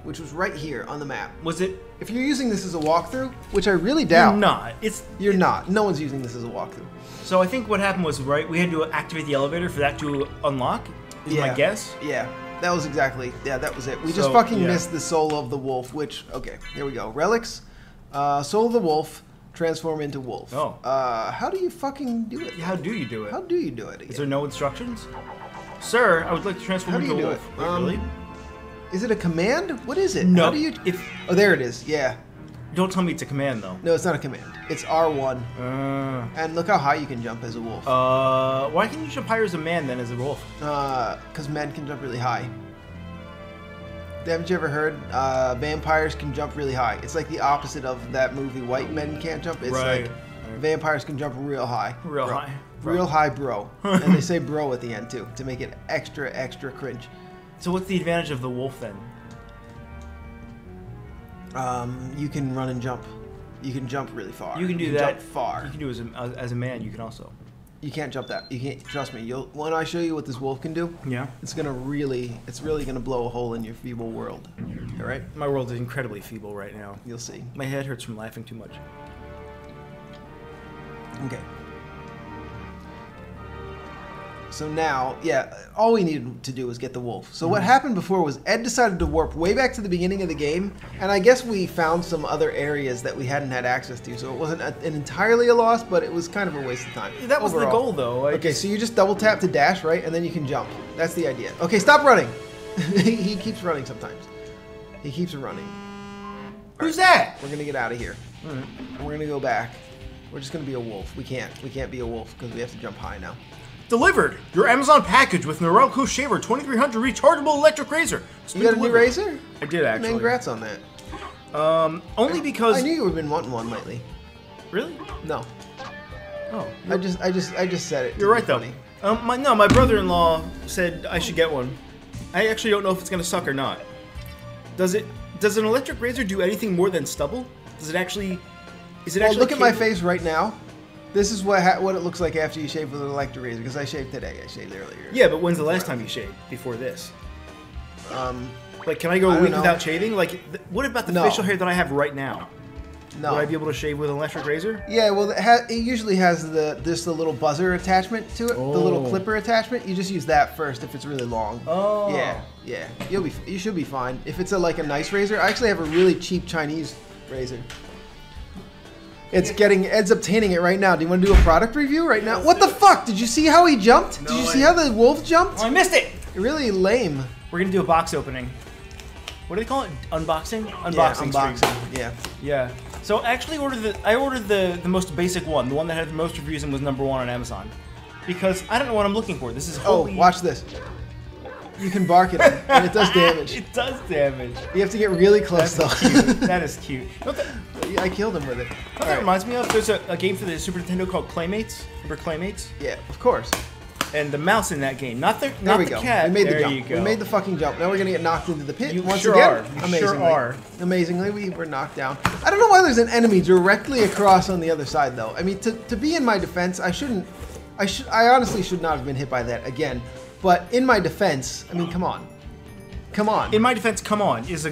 which was right here on the map. Was it? If you're using this as a walkthrough, which I really doubt. You're not. You're not. No one's using this as a walkthrough. So I think what happened was, right, we had to activate the elevator for that to unlock, is my guess. Yeah, that was exactly, that was it. We just fucking missed the soul of the wolf, which, okay, here we go. Relics, soul of the wolf, transform into wolf. Oh. How do you fucking do it? How do you do it? How do you do it again? Is there no instructions? Sir, I would like to transform How do into you a do wolf. it? Wait, really? Is it a command? What is it? No. How do you... Oh, there it is. Yeah. Don't tell me it's a command, though. No, it's not a command. It's R1. And look how high you can jump as a wolf. Why can you jump higher as a man than as a wolf? Because men can jump really high. Haven't you ever heard vampires can jump really high? It's like the opposite of that movie White Men Can't Jump. It's like vampires can jump real high. Real bro. high. Real high, bro. And they say bro at the end, too, to make it extra, extra cringe. So what's the advantage of the wolf, then? You can run and jump. You can jump really far. You can do that. Jump far. You can do as a man. You can also. You can't jump that. You can't. Trust me. When I show you what this wolf can do, Yeah. it's really gonna blow a hole in your feeble world. All right. My world is incredibly feeble right now. You'll see. My head hurts from laughing too much. Okay. So now, yeah, all we needed to do was get the wolf. So what happened before was Ed decided to warp way back to the beginning of the game, and I guess we found some other areas that we hadn't had access to, so it wasn't an entirely a loss, but it was kind of a waste of time. That was overall. the goal, though. Okay, so you just double tap to dash, right? And then you can jump. That's the idea. Okay, stop running. He keeps running sometimes. He keeps running. Who's that? We're gonna get out of here. And we're gonna go back. We're just gonna be a wolf. We can't be a wolf because we have to jump high now. Delivered! Your Amazon package with Norelco Shaver 2300 rechargeable electric razor. You got a new razor? I did, actually. Congrats on that. Only because... I knew you had been wanting one lately. Really? No. Oh. I just said it. You're right, though. My brother-in-law said I should get one. I actually don't know if it's going to suck or not. Does an electric razor do anything more than stubble? Does it actually... Is it actually... Look at my face right now. This is what it looks like after you shave with an electric razor, because I shaved today. I shaved earlier. Yeah, but when's the last time you shaved before this? Like, can I go a week without shaving? Like, what about the facial hair that I have right now? No. Would I be able to shave with an electric razor? Yeah, well, it usually has the little buzzer attachment to it, the little clipper attachment. You just use that first if it's really long. Oh. Yeah. You should be fine. If it's like a nice razor, I actually have a really cheap Chinese razor. Ed's obtaining it right now. Do you want to do a product review right now? What the fuck? Did you see how he jumped? Did you see how the wolf jumped? Oh, I missed it! Really lame. We're gonna do a box opening. What do they call it? Unboxing? Unboxing. Yeah, unboxing. Yeah. Yeah. So I actually I ordered the most basic one, the one that had the most reviews and was #1 on Amazon, because I don't know what I'm looking for. This is wholly... Oh, watch this. You can bark at him, and it does damage. It does damage. You have to get really close, though. Cute. That is cute. I killed him with it. What that reminds me of? There's a game for the Super Nintendo called Playmates. Remember Playmates? Yeah, of course. And the mouse in that game, not the there we the go. cat. We made there the jump. You go. We made the fucking jump. Now we're gonna get knocked into the pit You once sure again. are. You Amazingly. sure are. Amazingly, we were knocked down. I don't know why there's an enemy directly across on the other side, though. I mean, to be in my defense, I honestly should not have been hit by that again. But in my defense, I mean, come on. Come on. In my defense, come on is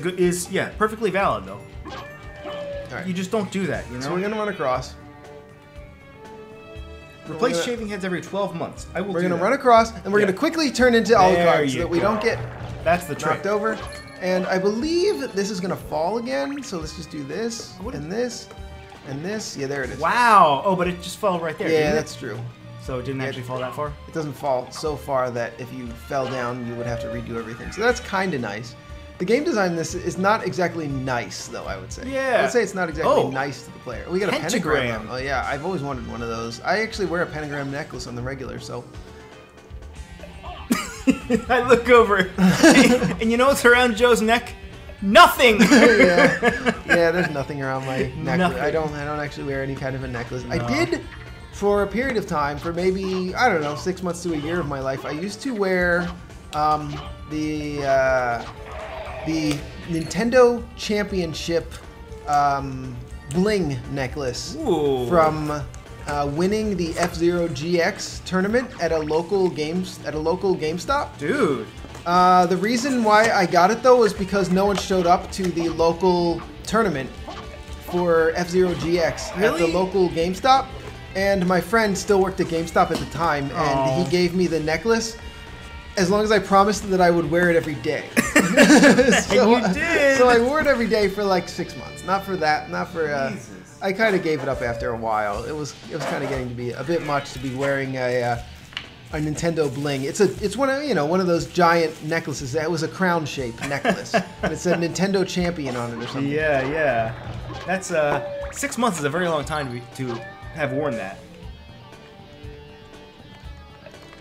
perfectly valid though. All right. You just don't do that, you know. So we're gonna run across. Replace shaving heads every 12 months. We're gonna run across, and we're gonna quickly turn into Alucard so that we don't get knocked over. And I believe this is gonna fall again. So let's just do this and this and this. Yeah, there it is. Wow. Oh, but it just fell right there. Yeah, that's true. So it didn't actually fall that far? It doesn't fall so far that if you fell down, you would have to redo everything. So that's kind of nice. The game design in this is not exactly nice, though, I would say. Yeah. I would say it's not exactly nice to the player. We got a pentagram. Oh, yeah. I've always wanted one of those. I actually wear a pentagram necklace on the regular, so... I look over, and you know what's around Joe's neck? Nothing! yeah, there's nothing around my necklace. Nothing. I don't actually wear any kind of a necklace. No. I did... For a period of time, for maybe, I don't know, 6 months to a year of my life, I used to wear the Nintendo Championship bling necklace from winning the F-Zero GX tournament at a local GameStop. Dude. The reason why I got it though was because no one showed up to the local tournament for F-Zero GX at the local GameStop. And my friend still worked at GameStop at the time, and he gave me the necklace as long as I promised that I would wear it every day. So, and you did! So I wore it every day for like 6 months. Not for that, not for... I kind of gave it up after a while. It was kind of getting to be a bit much to be wearing a Nintendo bling. It's one of those giant necklaces. That was a crown shaped necklace. And it said Nintendo Champion on it or something. Yeah. That's 6 months is a very long time to have worn that.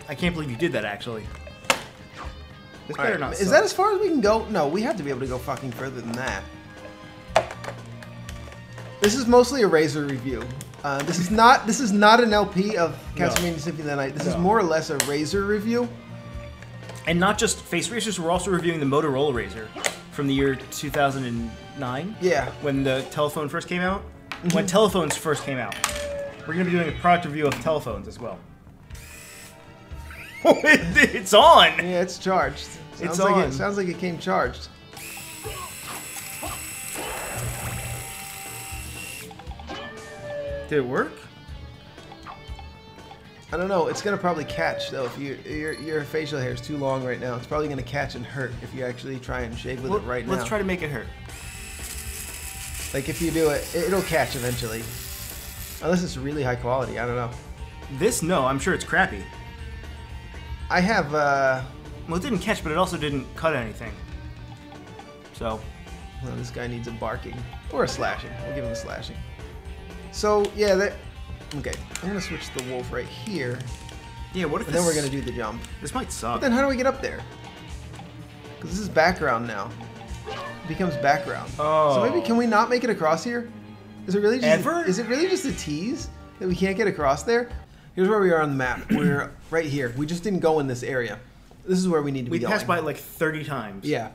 I can't believe you did that, actually. This better not suck. Is that as far as we can go? No, we have to be able to go fucking further than that. This is mostly a razor review. This is not an LP of Castlevania Symphony of the Night. This is more or less a razor review. And not just face razors, we're also reviewing the Motorola Razor from the year 2009. Yeah. When the telephone first came out. When telephones first came out. We're going to be doing a product review of telephones as well. It's on! Yeah, it's charged. Sounds like it came charged. Did it work? I don't know. It's going to probably catch, though. If your facial hair is too long right now, it's probably going to catch and hurt if you actually try and shave with it right now. Let's try to make it hurt. Like, if you do it, it'll catch eventually. Unless it's really high quality, I don't know. No, I'm sure it's crappy. I have, Well, it didn't catch, but it also didn't cut anything. So. Well, this guy needs a barking. Or a slashing. We'll give him a slashing. So, yeah, okay. I'm going to switch the wolf right here. Yeah, what if And then we're gonna do the jump. This might But suck. then how do we get up there? Because this is background now. It becomes background. Oh. So maybe can we not make it across here? Is it really just Ever? Is it really just a tease that we can't get across there? Here's where we are on the map. We're right here. We just didn't go in this area. This is where we need to be going. We passed by it like 30 times. Yeah.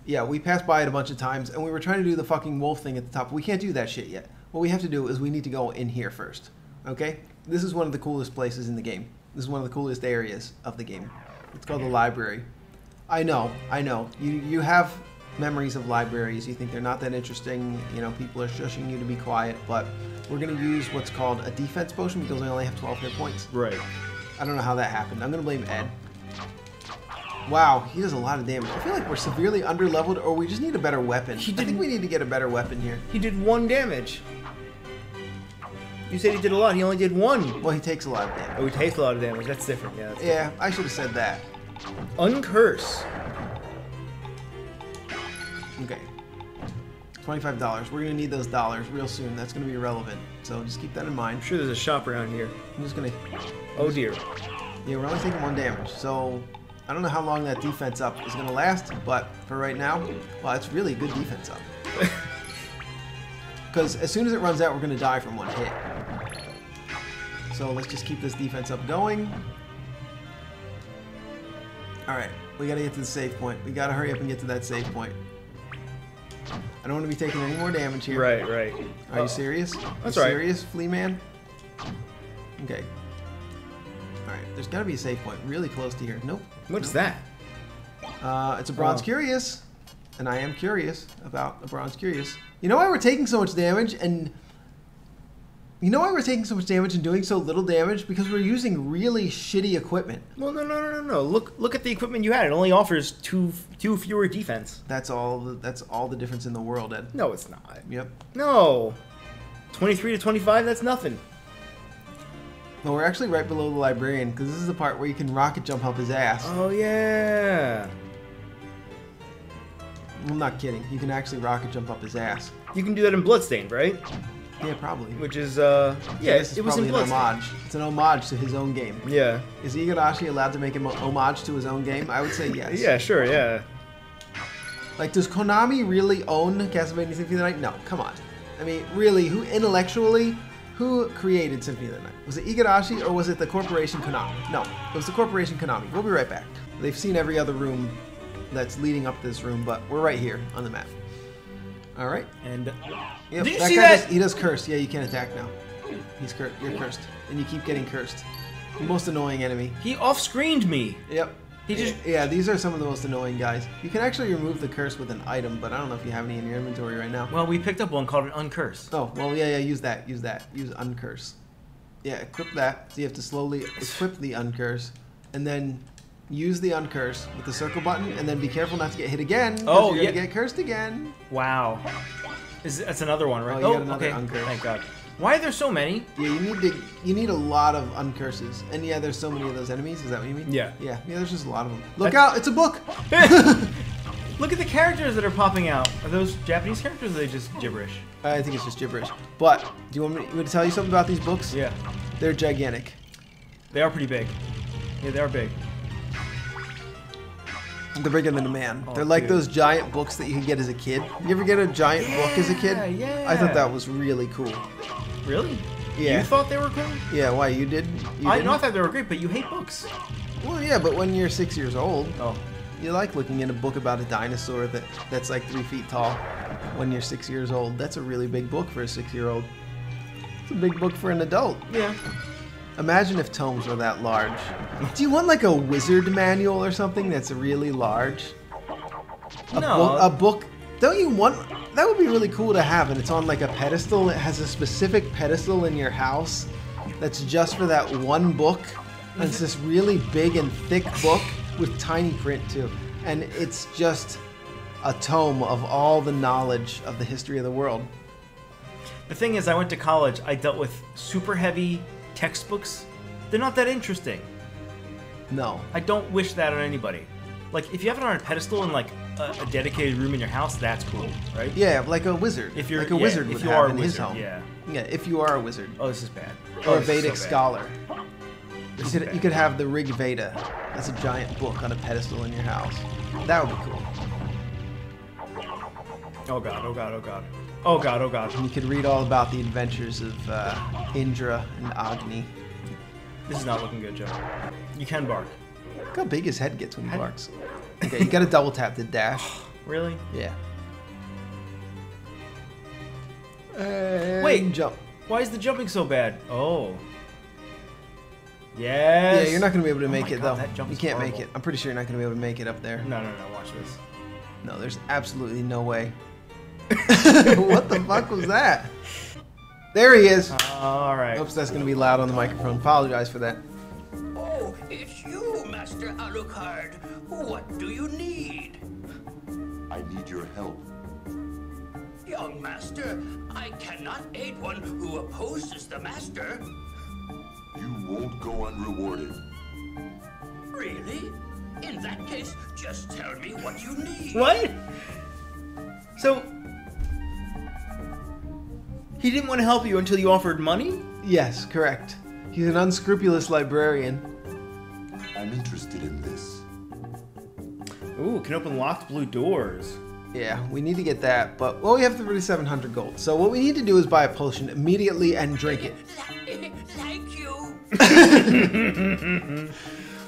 Yeah, we passed by it a bunch of times, and we were trying to do the fucking wolf thing at the top. We can't do that shit yet. What we have to do is we need to go in here first. Okay? This is one of the coolest places in the game. This is one of the coolest areas of the game. It's called the library. I know. You have memories of libraries. You think they're not that interesting. You know, people are shushing you to be quiet, but we're going to use what's called a defense potion because we only have 12 hit points. Right. I don't know how that happened. I'm going to blame Ed. Wow, he does a lot of damage. I feel like we're severely underleveled, or we just need a better weapon. I think we need to get a better weapon here. He did 1 damage. You said he did a lot. He only did 1. Well, he takes a lot of damage. Oh, he takes a lot of damage. That's different. Yeah. That's Yeah, I should have said that. Uncurse. Okay. $25. We're gonna need those dollars real soon. That's gonna be relevant. So just keep that in mind. I'm sure there's a shop around here. I'm just gonna. Oh dear. Yeah, we're only taking 1 damage. So I don't know how long that defense up is gonna last, but for right now, well, it's really a good defense up. Because as soon as it runs out, we're gonna die from 1 hit. So let's just keep this defense up going. All right, we gotta get to the save point. We gotta hurry up and get to that save point. I don't want to be taking any more damage here. Right, right. Are you serious? That's Are right. you serious, Flea Man? Okay. Alright, there's gotta be a save point really close to here. Nope. What's Nope. that? It's a Bronze Curious. And I am curious about a Bronze Curious. You know why we're taking so much damage and... You know why we're taking so much damage and doing so little damage? Because we're using really shitty equipment. Well, no. Look at the equipment you had. It only offers two fewer defense. That's all the difference in the world, Ed. No, it's not. Yep. No. 23 to 25, that's nothing. No, we're actually right below the librarian, because this is the part where you can rocket jump up his ass. Oh, yeah. I'm not kidding. You can actually rocket jump up his ass. You can do that in Bloodstained, right? Yeah, probably. Which is, This is it was in probably an Bloodstained. homage. It's an homage to his own game. Yeah. Is Igarashi allowed to make an homage to his own game? I would say yes. Yeah, sure, yeah. Like, does Konami really own Castlevania Symphony of the Night? No, come on. I mean, really, who created Symphony of the Night? Was it Igarashi or was it the corporation Konami? No, it was the corporation Konami. We'll be right back. They've seen every other room that's leading up to this room, but we're right here on the map. All right. And Yep, did you that see guy that? he does curse. Yeah, you can't attack now. He's cursed. You're cursed, and you keep getting cursed. The most annoying enemy. He off-screened me. Yep. He just... Yeah, these are some of the most annoying guys. You can actually remove the curse with an item, but I don't know if you have any in your inventory right now. Well, we picked up one called an Uncurse. Oh, well, yeah, use that. Use uncurse. Yeah, equip that. So you have to slowly equip the uncurse, and then use the uncurse with the circle button, and then be careful not to get hit again. Oh, you're yeah. gonna get cursed again. Wow. That's another one, right? Oh, you got another okay. Uncurse. Thank God. Why are there so many? Yeah, you need a lot of uncurses, and yeah, there's so many of those enemies. Is that what you mean? Yeah. Yeah, there's just a lot of them. Look out! It's a book. Look at the characters that are popping out. Are those Japanese characters or are they just gibberish? I think it's just gibberish. But do you want me to tell you something about these books? Yeah. They're gigantic. They are pretty big. Yeah, they are big. They're bigger than a man. Oh, They're like dude. those giant books that you can get as a kid. You ever get a giant book as a kid? Yeah. I thought that was really cool. Really? Yeah. You thought they were cool? Yeah, why? You did? I thought they were great, but you hate books. Well, yeah, but when you're 6 years old, Oh. you like looking in a book about a dinosaur that's like 3 feet tall when you're 6 years old. That's a really big book for a 6-year-old. It's a big book for an adult. Yeah. Imagine if tomes were that large. Do you want like a wizard manual or something that's really large? A book. Don't you want... That would be really cool to have, and it's on like a pedestal. It has a specific pedestal in your house that's just for that one book. And it's this really big and thick book with tiny print too. And it's just a tome of all the knowledge of the history of the world. The thing is, I went to college. I dealt with super heavy textbooks. They're not that interesting. No. I don't wish that on anybody. Like, if you have it on a pedestal in like a dedicated room in your house, that's cool, right? Yeah, like a wizard. If you're like a wizard would if you have are a in wizard, his home. Yeah. Yeah, if you are a wizard. Oh, this is bad. Or a this is Vedic so bad. scholar. You could have the Rig Veda. That's a giant book on a pedestal in your house. That would be cool. Oh god, oh god, oh god. Oh god, oh god. And you could read all about the adventures of Indra and Agni. This is not looking good, Joe. You can bark. Look how big his head gets when he barks. Okay, you gotta double tap to dash. Really? Yeah. Wait, jump. Why is the jumping so bad? Oh. Yes. Yeah, you're not gonna be able to make it God, though. that jump You is can't horrible. make it. I'm pretty sure you're not gonna be able to make it up there. No, watch this. No, there's absolutely no way. What the fuck was that? There he is. Alright. Oops, that's gonna be loud on the microphone. Apologize for that. Oh, it's you, Master Alucard. What do you need? I need your help. Young Master, I cannot aid one who opposes the Master. You won't go unrewarded. Really? In that case, just tell me what you need. What? So he didn't want to help you until you offered money? Yes, correct. He's an unscrupulous librarian. I'm interested in this. Ooh, can open locked blue doors. Yeah, we need to get that, but well, we have 3,700 gold. So what we need to do is buy a potion immediately and drink it. Thank you.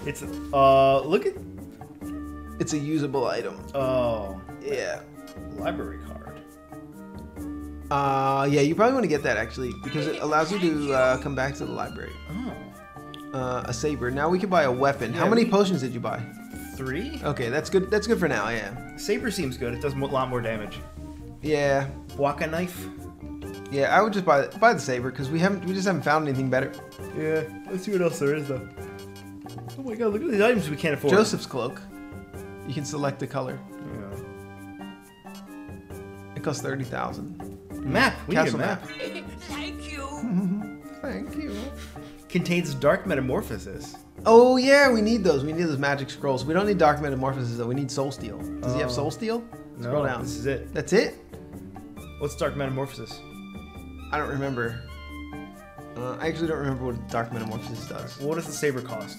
It's look at It's a usable item. oh Yeah. library card. Yeah, you probably want to get that actually because it allows you to come back to the library. Oh. A saber. Now we can buy a weapon. How Yeah, many potions did you buy? 3? Okay, that's good. That's good for now. Yeah. Saber seems good. It does a lot more damage. Yeah. Waka knife. Yeah, I would just buy the saber because we just haven't found anything better. Yeah. Let's see what else there is though. Oh my god! Look at these items we can't afford. Joseph's cloak. You can select the color. Yeah. It costs 30,000. Map. We need a Castle map. Thank you. Thank you. Contains dark metamorphosis. Oh yeah, we need those. We need those magic scrolls. We don't need dark metamorphosis though. We need soul steel. Does he have soul steel? No, Scroll down. this is it. That's it? What's dark metamorphosis? I don't remember. I actually don't remember what dark metamorphosis does. What does the saber cost?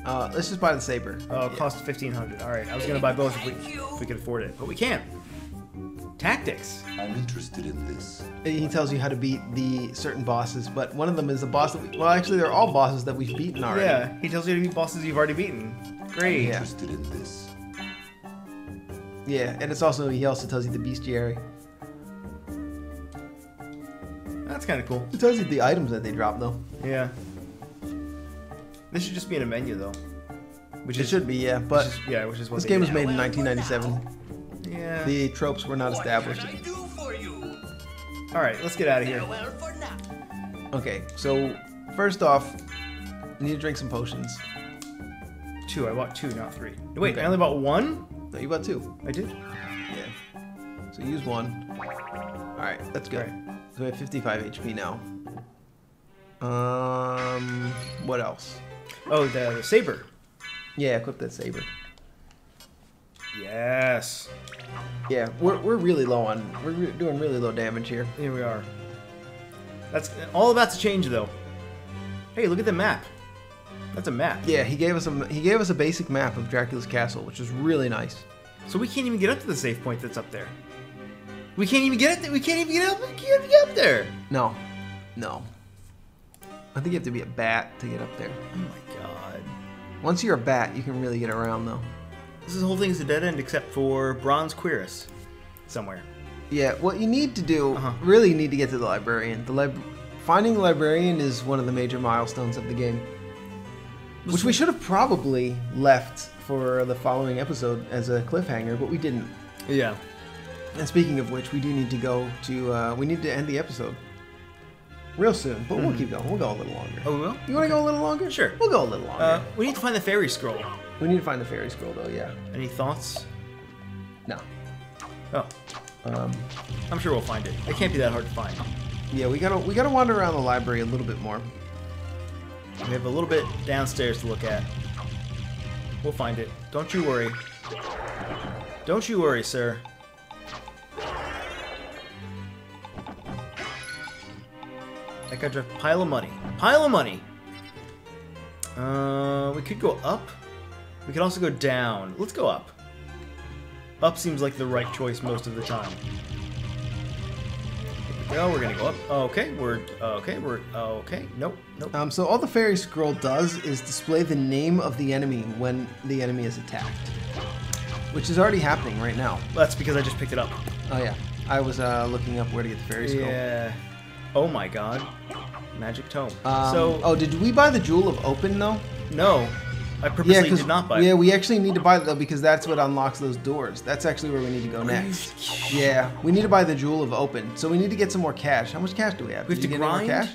Let's just buy the saber. Oh, it costs 1,500. All right, I was gonna buy both if we could afford it, but we can't. Tactics. I'm interested in this. He tells you how to beat the certain bosses, but one of them is the boss that well, actually, they're all bosses that we've beaten already. Yeah, he tells you to beat bosses you've already beaten. Great. Yeah. Interested in this. Yeah, and he also tells you the bestiary. That's kind of cool. It tells you the items that they drop though. Yeah. This should just be in a menu though. Which It should be, yeah, but which is what this they game did. was made in 1997. Yeah. The tropes were not What established. can I do for you? All right, let's get out of here. Farewell for now. Okay, so first off, you need to drink some potions. 2. I bought 2, not 3. Wait, Okay. I only bought 1? No, you got 2. I did. Yeah. So use 1. Alright, that's good. Alright. So we have 55 HP now. What else? Oh, the saber. Yeah, equip that saber. Yes. Yeah, we're really low on. We're doing really low damage here. Here we are. That's all about to change though. Hey, look at the map. That's a map. Yeah, he gave us a basic map of Dracula's castle, which is really nice. So we can't even get up to the safe point that's up there. We can't even get it. We can't even get up. We can't even get up there. No. I think you have to be a bat to get up there. Oh my god. Once you're a bat, you can really get around though. This whole thing's a dead end except for Bronze Cuirass. Somewhere. Yeah, what you need to do, Uh-huh. really you need to get to the librarian. Finding the librarian is one of the major milestones of the game. Which we should have probably left for the following episode as a cliffhanger, but we didn't. Yeah. And speaking of which, we do need to go to, we need to end the episode. Real soon, but we'll keep going. We'll go a little longer. Oh, we will? You want to go a little longer? Sure. We'll go a little longer. We need to find the fairy scroll. We need to find the fairy scroll though, yeah. Any thoughts? No. Oh, I'm sure we'll find it. It can't be that hard to find. Yeah, we gotta wander around the library a little bit more. We have a little bit downstairs to look at. We'll find it. Don't you worry. Don't you worry, sir. That guy dropped a pile of money. Pile of money! We could go up. We could also go down. Let's go up. Up seems like the right choice most of the time. Here we go. We're gonna go up. Okay. We're okay. Nope. So all the fairy scroll does is display the name of the enemy when the enemy is attacked, which is already happening right now. That's because I just picked it up. Oh yeah, I was looking up where to get the fairy scroll. Yeah. Oh my god. Magic tome. Oh, did we buy the Jewel of Open though? No. I purposely did not buy it. Yeah, we actually need to buy it though because that's what unlocks those doors. That's actually where we need to go next. Yeah, we need to buy the Jewel of Open. So we need to get some more cash. How much cash do we have? We have to grind? More cash?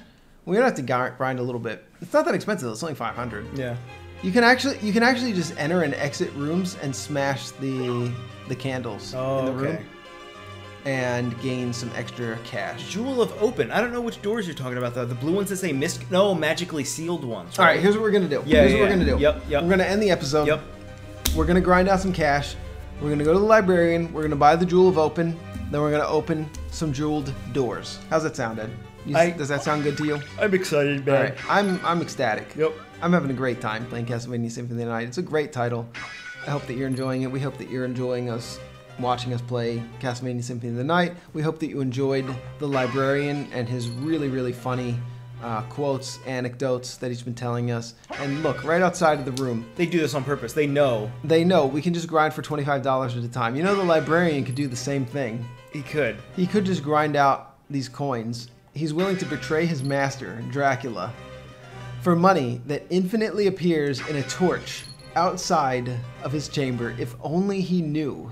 We're gonna have to grind a little bit. It's not that expensive. It's only 500. Yeah. You can actually just enter and exit rooms and smash the candles in the room and gain some extra cash. Jewel of Open. I don't know which doors you're talking about though. The blue ones that say magically sealed ones. Right? All right, here's what we're gonna do. Here's what we're gonna do. Yep. We're gonna end the episode. Yep. We're gonna grind out some cash. We're gonna go to the librarian. We're gonna buy the Jewel of Open. Then we're gonna open some jeweled doors. How's that sound, Ed? Does that sound good to you? I'm excited, man. All right, I'm ecstatic. Yep. I'm having a great time playing Castlevania Symphony of the Night. It's a great title. I hope that you're enjoying it. We hope that you're enjoying us, watching us play Castlevania Symphony of the Night. We hope that you enjoyed the librarian and his really, really funny quotes, anecdotes that he's been telling us. And look, right outside of the room. They do this on purpose. They know. They know. We can just grind for $25 at a time. You know the librarian could do the same thing. He could. He could just grind out these coins. He's willing to betray his master, Dracula, for money that infinitely appears in a torch outside of his chamber, if only he knew.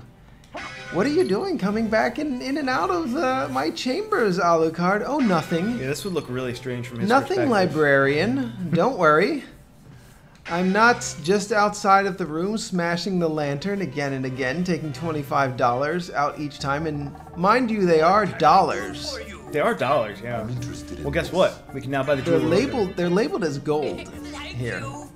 What are you doing coming back in and out of my chambers, Alucard? Oh, nothing. Yeah, this would look really strange from his Nothing, perspective. librarian. Don't worry. I'm not just outside of the room smashing the lantern again and again, taking $25 out each time, and mind you, they are dollars. They are dollars, yeah. I'm interested in Well, guess this. what? We can now buy the They're jewel. labeled as gold Thank here. you.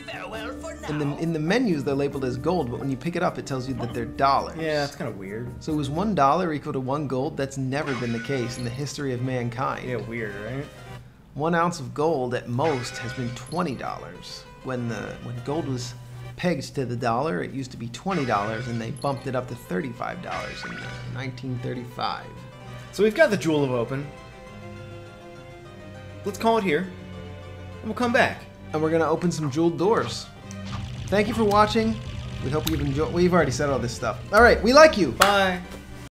Farewell for now. In the menus, they're labeled as gold, but when you pick it up, it tells you that they're dollars. Yeah, that's kind of weird. So was $1 equal to 1 gold? That's never been the case in the history of mankind. Yeah, weird, right? 1 ounce of gold at most has been $20. When gold was pegged to the dollar, it used to be $20, and they bumped it up to $35 in 1935. So we've got the Jewel of Open. Let's call it here, and we'll come back. And we're gonna open some jeweled doors. Thank you for watching. We hope you've enjoyed. We've already said all this stuff. All right, we like you. Bye.